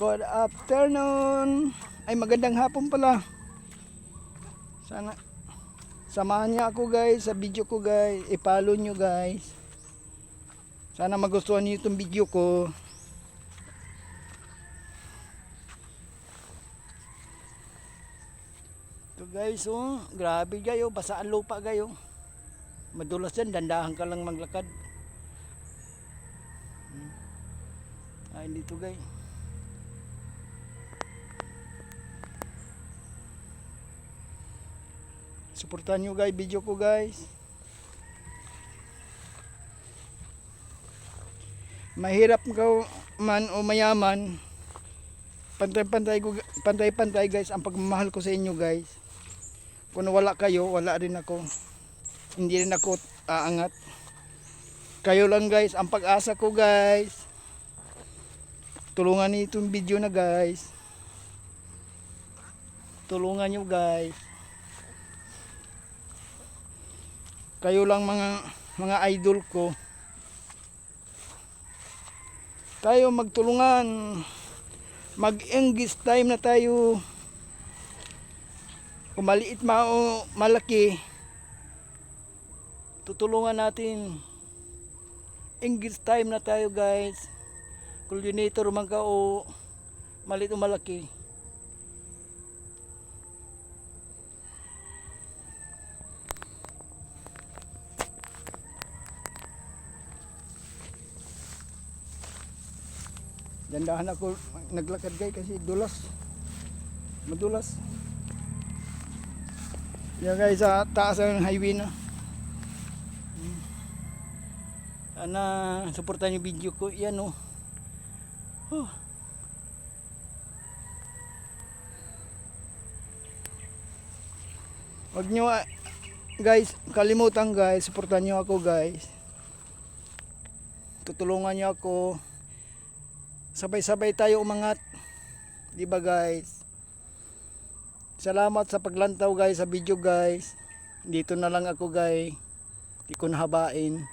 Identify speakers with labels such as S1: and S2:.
S1: Good afternoon. Ay, magandang hapon pala. Sana samahan niyo ako guys sa video ko guys. I-follow niyo guys. Sana magustuhan niyo itong video ko. Ito guys, oh, grabe kayo, basa ang lupa kayo. Madulas yan, dandahan ka lang maglakad. Ay, dito guys. Suportahan nyo guys, video ko guys. Mahirap ka man o mayaman, pantay-pantay guys ang pagmamahal ko sa inyo guys. Kung wala kayo, wala rin ako. Hindi rin ako aangat. Kayo lang guys, ang pag-asa ko guys. Tulungan niyo itong video na guys. Tulungan nyo guys. Kayo lang mga idol ko. Tayo magtulungan. Mag-engage time na tayo. Kung maliit o malaki, tutulungan natin. Engage time na tayo guys. Coordinator man ka o maliit o malaki. Dandahan ako naglakad guys kasi dulas. Madulas. Yan guys, sa taas ng highway na. Sana suportahan yung video ko. Yan oh. Huwag nyo guys, kalimutan guys, suportahan nyo ako guys. Tutulungan nyo ako. Sabay-sabay tayo umangat. Di ba guys? Salamat sa paglantaw guys sa video guys. Dito na lang ako guys. Di ko nahabain.